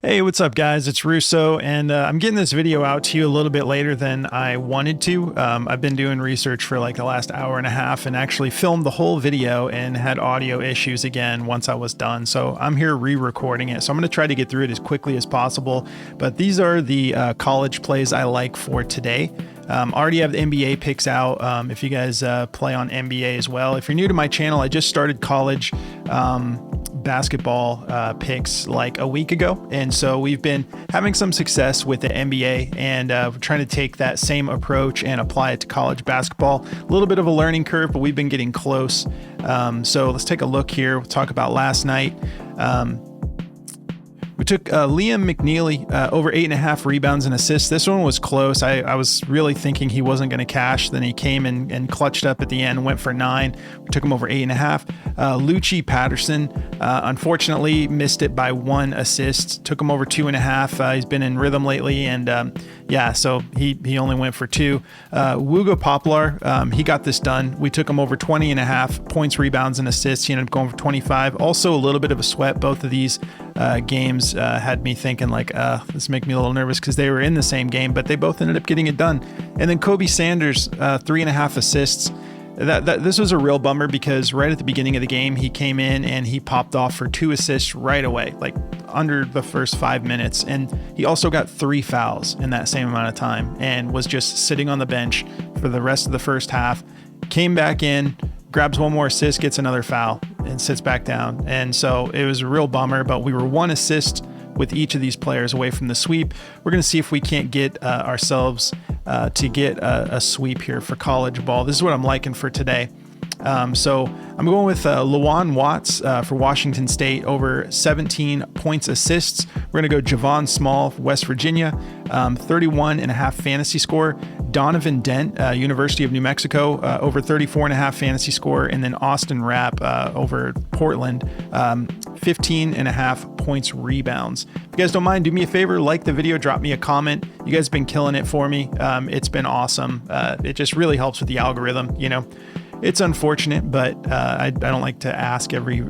Hey, what's up guys? It's Russo, and I'm getting this video out to you a little bit later than I wanted to. I've been doing research for like the last hour and a half and actually filmed the whole video and had audio issues again once I was done. So I'm here re-recording it. So I'm going to try to get through it as quickly as possible. But these are the college plays I like for today. Already have the NBA picks out if you guys play on NBA as well. If you're new to my channel, I just started college basketball picks like a week ago, and so we've been having some success with the NBA, and we're trying to take that same approach and apply it to college basketball. A little bit of a learning curve, but we've been getting close. So let's take a look here. We'll talk about last night. We took Liam McNeely over 8.5 rebounds and assists. This one was close. I was really thinking he wasn't going to cash. Then he came and clutched up at the end, went for 9. We took him over 8.5. Lucci Patterson, unfortunately, missed it by 1 assist. Took him over 2.5. He's been in rhythm lately, and yeah, so he only went for 2. Wugo Poplar, he got this done. We took him over 20.5 points, rebounds, and assists. He ended up going for 25. Also, a little bit of a sweat. Both of these games had me thinking like, this make me a little nervous because they were in the same game, but they both ended up getting it done. And then Kobe Sanders, 3.5 assists. This was a real bummer because right at the beginning of the game, he came in and he popped off for 2 assists right away, like under the first 5 minutes. And he also got 3 fouls in that same amount of time and was just sitting on the bench for the rest of the first half. Came back in, grabs 1 more assist, gets another foul, and sits back down. And so it was a real bummer, but we were 1 assist with each of these players away from the sweep. We're going to see if we can't get ourselves to get a sweep here for college ball. This is what I'm liking for today. So I'm going with LeJuan Watts for Washington State, over 17 points, assists. We're going to go Javon Small, West Virginia, 31.5 fantasy score. Donovan Dent, University of New Mexico, over 34.5 fantasy score. And then Austin Rapp over Portland, 15.5 points, rebounds. If you guys don't mind, do me a favor, like the video, drop me a comment. You guys have been killing it for me. It's been awesome. It just really helps with the algorithm, you know. It's unfortunate, but I don't like to ask every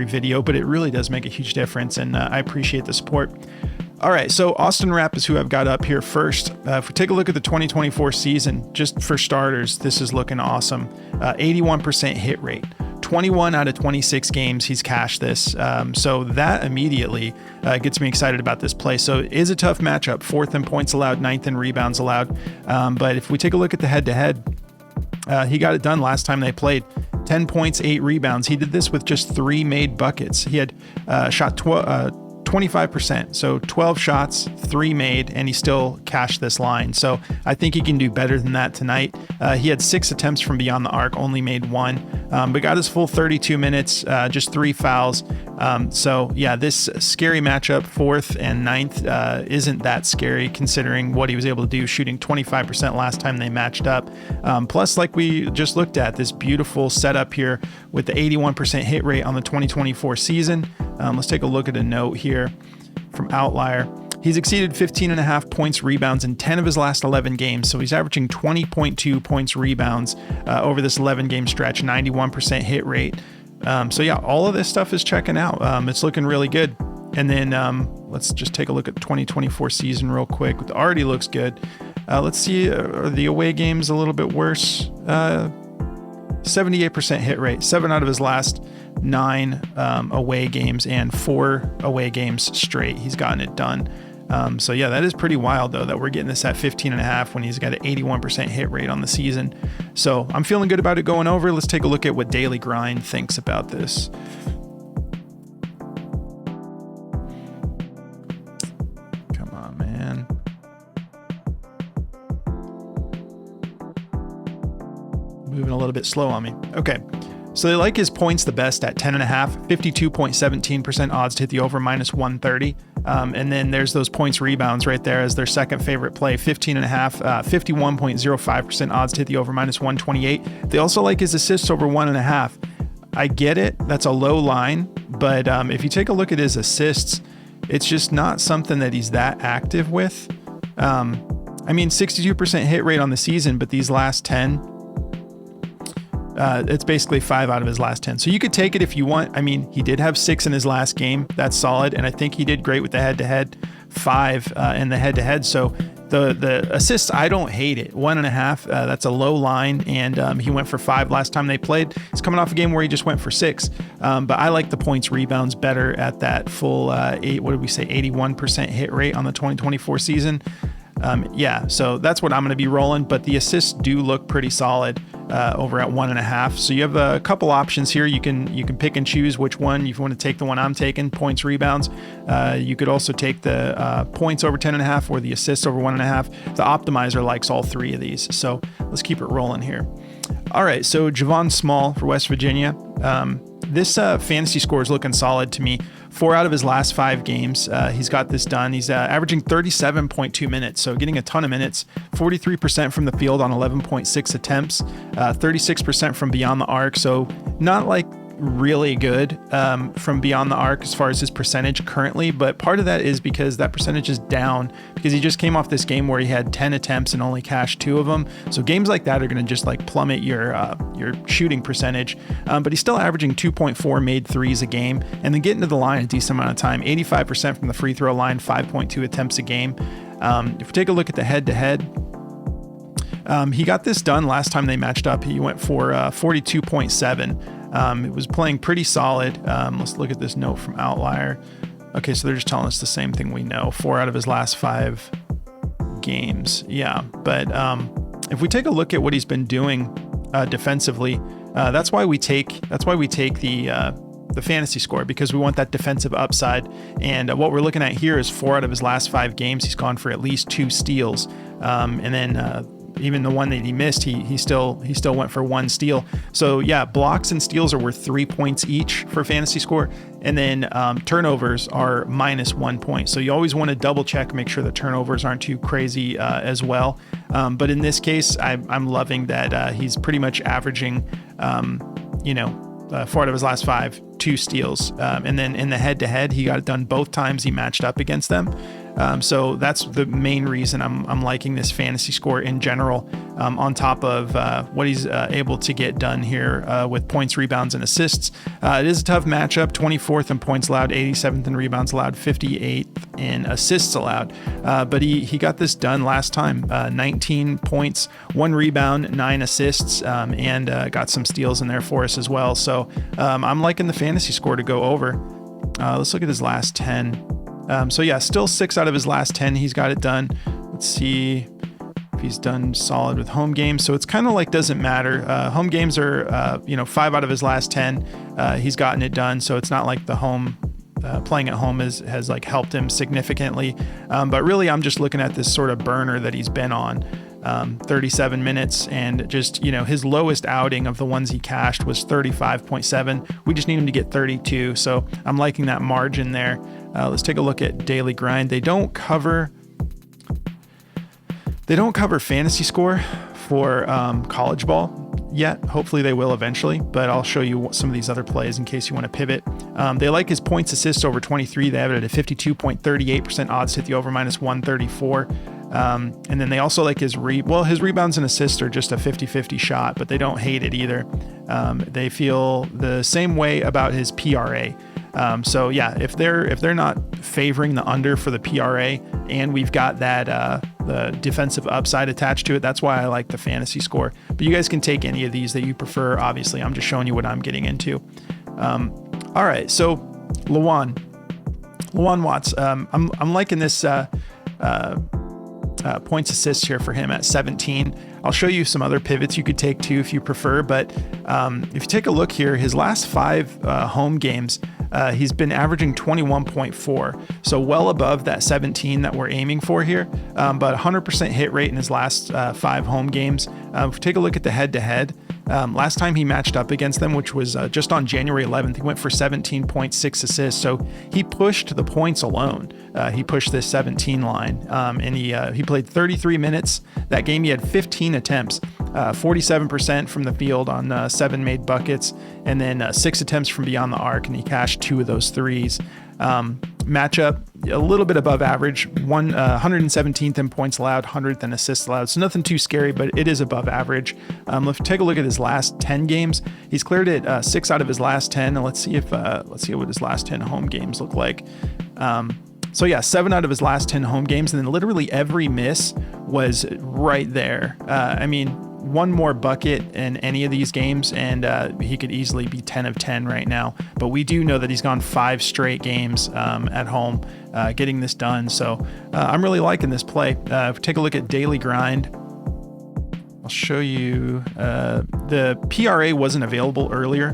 video, but it really does make a huge difference, and I appreciate the support. All right, so Austin Rapp is who I've got up here first. If we take a look at the 2024 season, just for starters, this is looking awesome. 81% hit rate. 21 out of 26 games he's cashed this. So that immediately gets me excited about this play. So it is a tough matchup. 4th in points allowed, 9th in rebounds allowed. But if we take a look at the head-to-head, he got it done last time they played. 10 points, 8 rebounds. He did this with just 3 made buckets. He had shot 25%. So 12 shots, 3 made, and he still cashed this line. So I think he can do better than that tonight. He had 6 attempts from beyond the arc, only made 1, but got his full 32 minutes, just 3 fouls. So yeah, this scary matchup, 4th and 9th, isn't that scary considering what he was able to do, shooting 25% last time they matched up. Plus, like we just looked at, this beautiful setup here with the 81% hit rate on the 2024 season. Let's take a look at a note here from Outlier. He's exceeded 15.5 points, rebounds in 10 of his last 11 games. So he's averaging 20.2 points, rebounds over this 11-game stretch, 91% hit rate. So yeah, all of this stuff is checking out. It's looking really good. And then let's just take a look at the 2024 season real quick. It already looks good. Let's see, are the away games a little bit worse? 78% hit rate, 7 out of his last 9 away games and 4 away games straight. He's gotten it done. So yeah, that is pretty wild though, that we're getting this at 15.5 when he's got an 81% hit rate on the season. So I'm feeling good about it going over. Let's take a look at what Daily Grind thinks about this. Come on, man. Moving a little bit slow on me. Okay. So they like his points the best at 10.5, 52.17% odds to hit the over, -130. And then there's those points rebounds right there as their second favorite play, 15.5, 51.05% odds to hit the over, -128. They also like his assists over 1.5. I get it. That's a low line. But if you take a look at his assists, it's just not something that he's that active with. I mean, 62% hit rate on the season, but these last 10, It's basically 5 out of his last 10. So you could take it if you want. I mean, he did have 6 in his last game. That's solid. And I think he did great with the head-to-head, 5 in the head-to-head. So the assists, I don't hate it. 1.5, that's a low line. And he went for 5 last time they played. He's coming off a game where he just went for 6. But I like the points rebounds better at that full, 81% hit rate on the 2024 season. Yeah, so that's what I'm going to be rolling, but the assists do look pretty solid over at 1.5. So you have a couple options here. You can pick and choose which one. If you want to take the one I'm taking, points, rebounds. You could also take the points over 10.5 or the assists over 1.5. The optimizer likes all 3 of these. So let's keep it rolling here. All right, so Javon Small for West Virginia. This fantasy score is looking solid to me. 4 out of his last 5 games, he's got this done. He's averaging 37.2 minutes, so getting a ton of minutes. 43% from the field on 11.6 attempts. 36% from beyond the arc, so not like really good from beyond the arc as far as his percentage currently, but part of that is because that percentage is down because he just came off this game where he had 10 attempts and only cashed 2 of them. So games like that are going to just like plummet your shooting percentage, but he's still averaging 2.4 made threes a game and then getting to the line a decent amount of time. 85% from the free throw line, 5.2 attempts a game. If we take a look at the head-to-head, he got this done last time they matched up. He went for 42.7. It was playing pretty solid. Let's look at this note from Outlier. Okay, so they're just telling us the same thing we know. 4 out of his last 5 games. Yeah, but if we take a look at what he's been doing defensively, that's why we take the fantasy score, because we want that defensive upside. And what we're looking at here is 4 out of his last 5 games, he's gone for at least 2 steals. And then even the one that he missed, he still went for 1 steal. So yeah, blocks and steals are worth 3 points each for fantasy score. And then turnovers are -1 point. So you always want to double check, make sure the turnovers aren't too crazy as well. But in this case, I'm loving that he's pretty much averaging, 4 out of his last 5, 2 steals. And then in the head-to-head, he got it done both times he matched up against them. So that's the main reason I'm liking this fantasy score in general, on top of what he's able to get done here with points, rebounds, and assists. It is a tough matchup, 24th in points allowed, 87th in rebounds allowed, 58th in assists allowed. But he got this done last time, 19 points, 1 rebound, 9 assists, and got some steals in there for us as well. So I'm liking the fantasy score to go over. Let's look at his last 10. So yeah, still 6 out of his last 10, he's got it done. Let's see if he's done solid with home games. So it's kind of like doesn't matter. Home games are, 5 out of his last 10, he's gotten it done. So it's not like the home playing at home has like helped him significantly. But really, I'm just looking at this sort of burner that he's been on. 37 minutes, and just, his lowest outing of the ones he cashed was 35.7. We just need him to get 32. So I'm liking that margin there. Let's take a look at daily grind. They don't cover fantasy score for college ball yet. Hopefully they will eventually, but I'll show you some of these other plays in case you want to pivot. They like his points assists over 23. They have it at a 52.38% odds to hit the over -134. And then they also like his rebounds and assists are just a 50-50 shot, but they don't hate it either. They feel the same way about his PRA. So yeah, if they're not favoring the under for the PRA, and we've got that the defensive upside attached to it, that's why I like the fantasy score. But you guys can take any of these that you prefer. Obviously, I'm just showing you what I'm getting into. All right, so LeJuan Watts. I'm liking this points assists here for him at 17. I'll show you some other pivots you could take too if you prefer, but if you take a look here, his last 5 home games, he's been averaging 21.4, so well above that 17 that we're aiming for here, but 100% hit rate in his last 5 home games. If we take a look at the head-to-head, last time he matched up against them, which was just on January 11th, he went for 17.6 assists. So he pushed the points alone. He pushed this 17 line, and he played 33 minutes. That game he had 15 attempts, 47% from the field on 7 made buckets, and then 6 attempts from beyond the arc, and he cashed 2 of those threes. Matchup, a little bit above average, 117th in points allowed, 100th in assists allowed. So nothing too scary, but it is above average. Let's take a look at his last 10 games. He's cleared it 6 out of his last 10. And let's see what his last 10 home games look like. So yeah, 7 out of his last 10 home games, and then literally every miss was right there. I mean, one more bucket in any of these games, and he could easily be 10 of 10 right now. But we do know that he's gone 5 straight games at home getting this done. So I'm really liking this play. If we take a look at daily grind, I'll show you the PRA wasn't available earlier,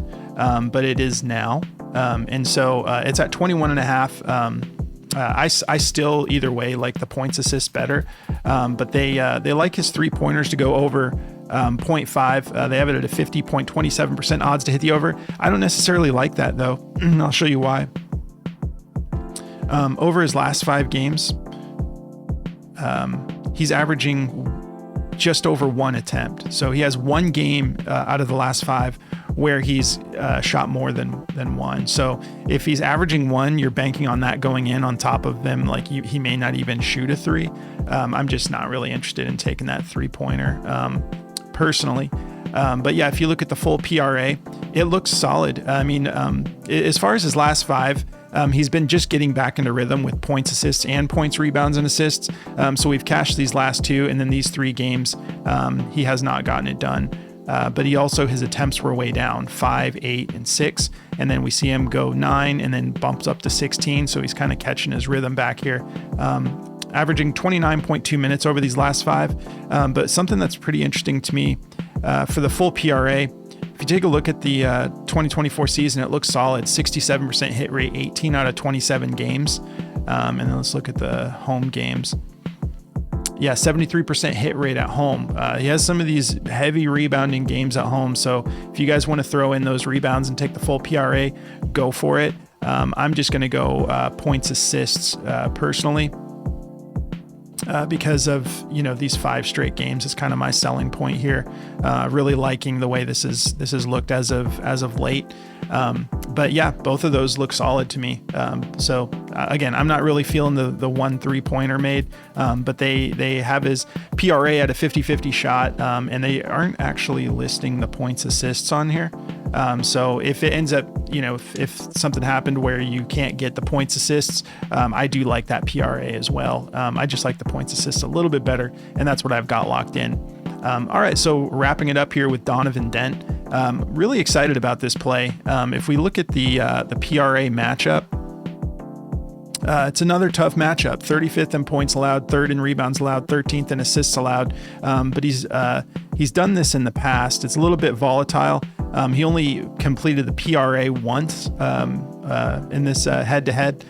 but it is now. And so it's at 21.5. I still, either way, like the points assist better, but they like his 3-pointers to go over 0.5. They have it at a 50.27% odds to hit the over. I don't necessarily like that, though. I'll show you why. Over his last 5 games, he's averaging just over 1 attempt. So he has 1 game out of the last 5 where he's shot more than 1. So if he's averaging 1, you're banking on that going in on top of them. Like he may not even shoot a 3. I'm just not really interested in taking that 3-pointer personally. But yeah, if you look at the full PRA, it looks solid. I mean, as far as his last 5, he's been just getting back into rhythm with points, assists, and points, rebounds, and assists. So we've cashed these last 2, and then these 3 games, he has not gotten it done. But he also, his attempts were way down, 5, 8, and 6. And then we see him go 9 and then bumps up to 16. So he's kind of catching his rhythm back here. Averaging 29.2 minutes over these last 5. But something that's pretty interesting to me for the full PRA, if you take a look at the 2024 season, it looks solid. 67% hit rate, 18 out of 27 games. And then let's look at the home games. Yeah, 73% hit rate at home. He has some of these heavy rebounding games at home. So if you guys want to throw in those rebounds and take the full PRA, go for it. I'm just going to go points, assists personally. Because of, these 5 straight games is kind of my selling point here. Really liking the way this is looked as of late. But yeah, both of those look solid to me. So again, I'm not really feeling the 1 3-pointer made, but they have his PRA at a 50-50 shot, and they aren't actually listing the points assists on here. So if it ends up, if something happened where you can't get the points assists, I do like that PRA as well. I just like the points assists a little bit better, and that's what I've got locked in. All right, so wrapping it up here with Donovan Dent. Really excited about this play. If we look at the PRA matchup, it's another tough matchup. 35th in points allowed, 3rd in rebounds allowed, 13th in assists allowed. But he's done this in the past. It's a little bit volatile. He only completed the PRA once in this head-to-head,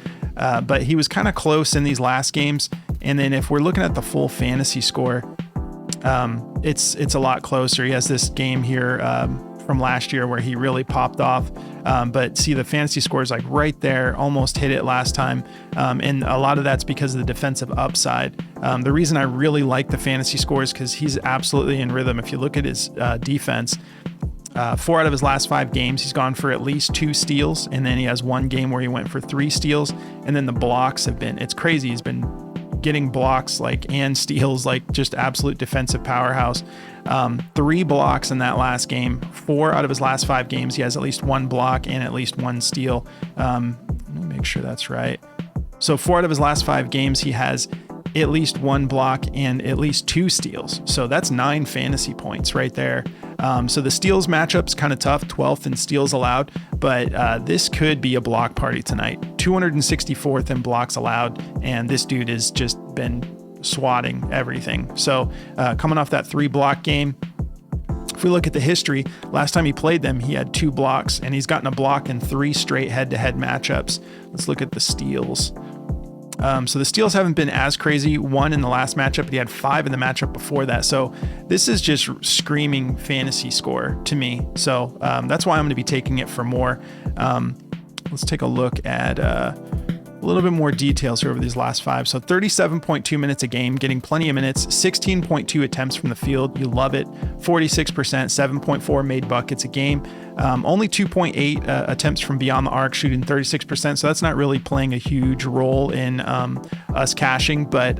but he was kind of close in these last games. And then if we're looking at the full fantasy score, it's a lot closer. He has this game here from last year where he really popped off. But see, the fantasy score is like right there, almost hit it last time. And a lot of that's because of the defensive upside. The reason I really like the fantasy score is because he's absolutely in rhythm. If you look at his defense, 4 out of his last 5 games, he's gone for at least 2 steals. And then he has 1 game where he went for 3 steals. And then the blocks have been, it's crazy. He's been getting blocks and steals, just absolute defensive powerhouse. 3 blocks in that last game. 4 out of his last 5 games, he has at least 1 block and at least 1 steal. Let me make sure that's right. So 4 out of his last 5 games, he has at least 1 block and at least 2 steals. So that's 9 fantasy points right there. So the steals matchup's kind of tough, 12th in steals allowed, but this could be a block party tonight. 264th in blocks allowed, and this dude has just been swatting everything. So coming off that 3 block game, if we look at the history, last time he played them, he had 2 blocks, and he's gotten a block in 3 straight head-to-head matchups. Let's look at the steals. So the steals haven't been as crazy. 1 in the last matchup, but he had 5 in the matchup before that. So this is just screaming fantasy score to me. So that's why I'm going to be taking it for more. Let's take a look at a little bit more details here over these last 5. So 37.2 minutes a game, getting plenty of minutes, 16.2 attempts from the field. You love it. 46%, 7.4 made buckets a game. Only 2.8 attempts from beyond the arc, shooting 36%. So that's not really playing a huge role in us cashing, but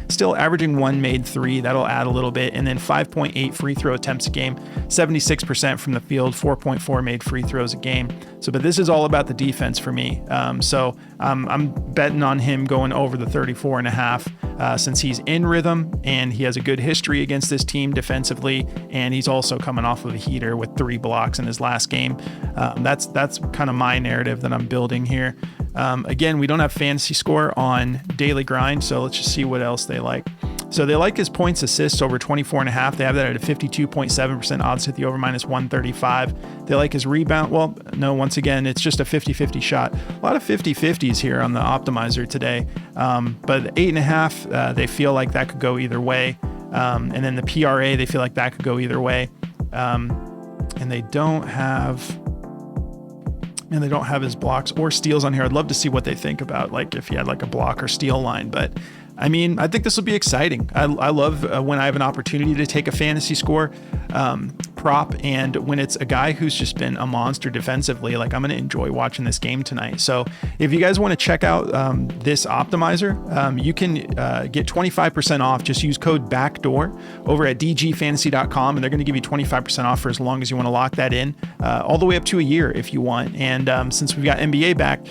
still averaging 1 made 3. That'll add a little bit. And then 5.8 free throw attempts a game, 76% from the field, 4.4 made free throws a game. So, but this is all about the defense for me. So I'm betting on him going over the 34.5 since he's in rhythm and he has a good history against this team defensively. And he's also coming off of a heater with 3 blocks in his last game. That's kind of my narrative that I'm building here. Again, we don't have fantasy score on daily grind, so let's just see what else they like. So they like his points, assists over 24.5. They have that at a 52.7% odds to hit the over minus 135. They like his rebound. Well, no, once again, it's just a 50-50 shot. A lot of 50-50s here on the optimizer today. But 8.5, they feel like that could go either way. And then the PRA, they feel like that could go either way. And they don't have his blocks or steals on here. I'd love to see what they think about, like, if he had like a block or steal line, but I mean, I think this will be exciting. I love when I have an opportunity to take a fantasy score prop, and when it's a guy who's just been a monster defensively, like, I'm going to enjoy watching this game tonight. So if you guys want to check out this optimizer, you can get 25% off. Just use code BACKDOOR over at dgfantasy.com, and they're going to give you 25% off for as long as you want to lock that in, all the way up to a year if you want. And since we've got NBA back,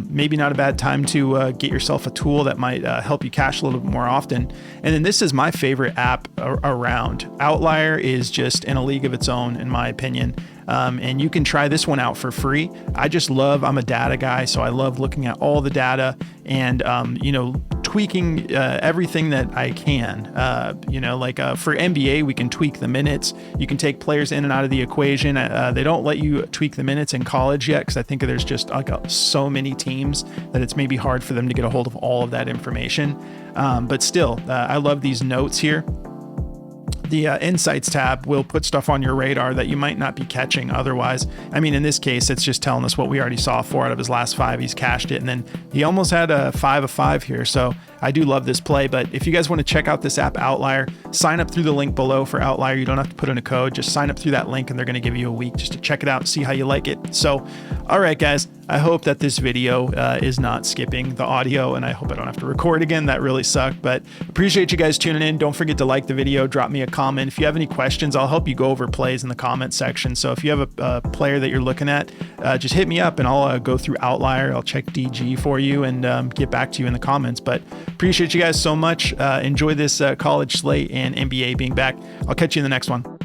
maybe not a bad time to get yourself a tool that might help you cash a little bit more often. And then this is my favorite app around. Outlier is just in a league of its own, in my opinion. And you can try this one out for free. I'm a data guy, so I love looking at all the data and, tweaking everything that I can. For NBA, we can tweak the minutes. You can take players in and out of the equation. They don't let you tweak the minutes in college yet, because I think there's just so many teams that it's maybe hard for them to get a hold of all of that information. But still, I love these notes here. The Insights tab will put stuff on your radar that you might not be catching otherwise. I mean, in this case, it's just telling us what we already saw. 4 out of his last 5, he's cashed it. And then he almost had a 5 of 5 here. So I do love this play. But if you guys want to check out this app, Outlier, sign up through the link below for Outlier. You don't have to put in a code. Just sign up through that link, and they're going to give you a week just to check it out and see how you like it. So, all right, guys, I hope that this video is not skipping the audio, and I hope I don't have to record again. That really sucked, but appreciate you guys tuning in. Don't forget to like the video, drop me a comment. If you have any questions, I'll help you go over plays in the comment section. So if you have a player that you're looking at, just hit me up and I'll go through Outlier. I'll check DG for you and get back to you in the comments. But appreciate you guys so much. Enjoy this college slate and NBA being back. I'll catch you in the next one.